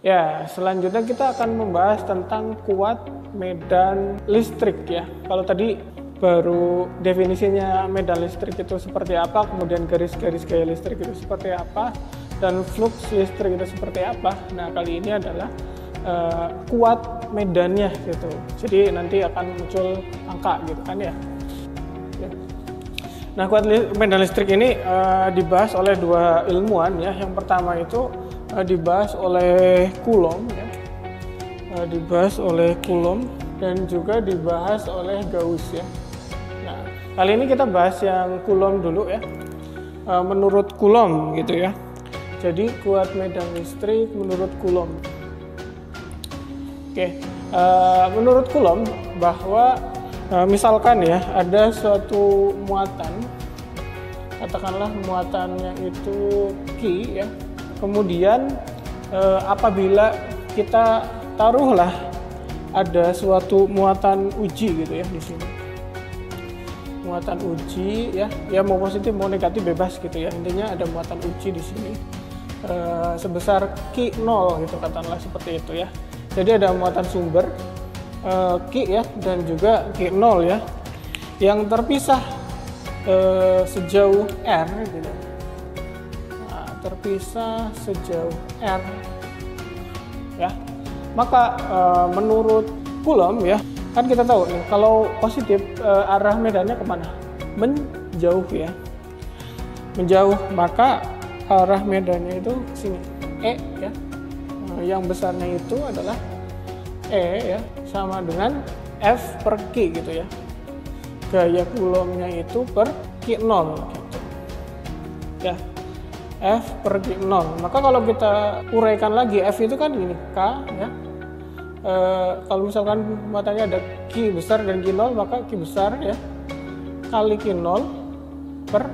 Ya, selanjutnya kita akan membahas tentang kuat medan listrik ya. Kalau tadi baru definisinya medan listrik itu seperti apa, kemudian garis-garis gaya listrik itu seperti apa, dan flux listrik itu seperti apa. Nah, kali ini adalah kuat medannya gitu. Jadi nanti akan muncul angka gitu kan ya. Nah, kuat medan listrik ini dibahas oleh dua ilmuwan ya. Yang pertama itu dibahas oleh Coulomb ya. Dibahas oleh Coulomb dan juga dibahas oleh Gauss ya. Nah, kali ini kita bahas yang Coulomb dulu ya. Menurut Coulomb gitu ya. Jadi kuat medan listrik menurut Coulomb. Oke, menurut Coulomb bahwa misalkan ya ada suatu muatan, katakanlah muatannya itu Q ya. Kemudian apabila kita taruhlah ada suatu muatan uji gitu ya di sini, muatan uji ya mau positif mau negatif bebas gitu ya, intinya ada muatan uji di sini sebesar Q0 gitu katakanlah seperti itu ya. Jadi ada muatan sumber Q ya dan juga Q0 ya yang terpisah sejauh R gitu. Terpisah sejauh R ya. Maka menurut Coulomb ya, kan kita tahu nih kalau positif arah medannya kemana? Menjauh ya, menjauh, maka arah medannya itu sini E ya. Yang besarnya itu adalah E ya, sama dengan F per Q gitu ya. Gaya Coulombnya itu per Q0 gitu ya. F per Q0. Maka kalau kita uraikan lagi, F itu kan gini, K ya. Kalau misalkan muatannya ada Q besar dan Q0, maka Q besar ya kali Q0 per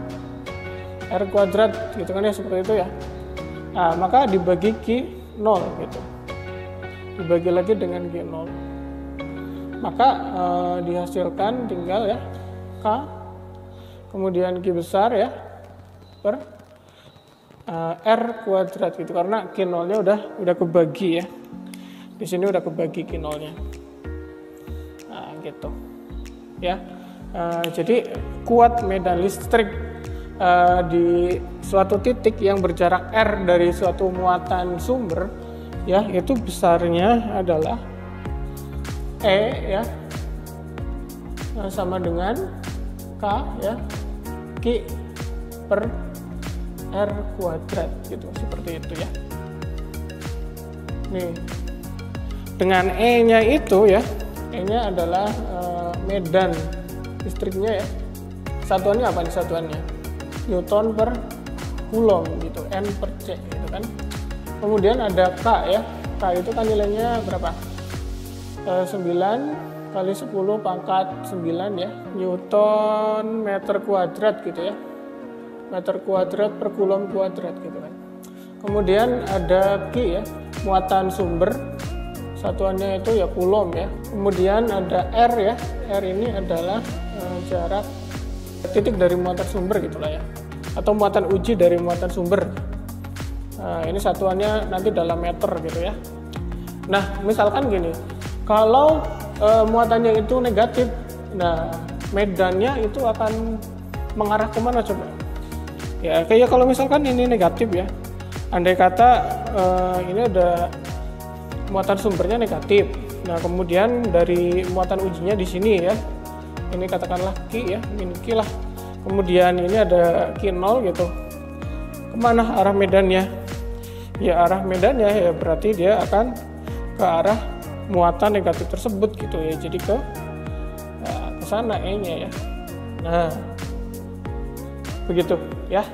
R kuadrat gitu kan ya, seperti itu ya. Nah, maka dibagi Q0 gitu. Dibagi lagi dengan Q0. Maka dihasilkan tinggal ya K kemudian Q besar ya per R kuadrat gitu, karena Q0-nya udah kebagi ya. Di sini udah kebagi Q0-nya. Nah, gitu. Ya. Jadi kuat medan listrik di suatu titik yang berjarak R dari suatu muatan sumber ya, itu besarnya adalah E ya. Sama dengan K ya. Q per R kuadrat gitu, seperti itu ya. Nih, dengan E-nya itu ya, E-nya adalah medan listriknya ya. Satuannya apa nih satuannya? Newton per Coulomb gitu, N per C gitu kan. Kemudian ada K ya, K itu kan nilainya berapa? 9 kali 10 pangkat 9 ya, Newton meter kuadrat gitu ya. Meter kuadrat per Coulomb kuadrat gitu kan. Kemudian ada Q ya, muatan sumber, satuannya itu ya Coulomb ya. Kemudian ada R ya, R ini adalah jarak titik dari muatan sumber gitulah ya, atau muatan uji dari muatan sumber. Nah, ini satuannya nanti dalam meter gitu ya. Nah, misalkan gini, kalau muatannya itu negatif, nah medannya itu akan mengarah kemana coba? Ya kayak kalau misalkan ini negatif ya, andai kata ini ada muatan sumbernya negatif, nah kemudian dari muatan ujinya di sini ya, ini katakanlah Q ya, ini Q lah, kemudian ini ada Q0 gitu, kemana arah medannya? Ya arah medannya ya berarti dia akan ke arah muatan negatif tersebut gitu ya, jadi ke sana E-nya ya. Nah begitu ya.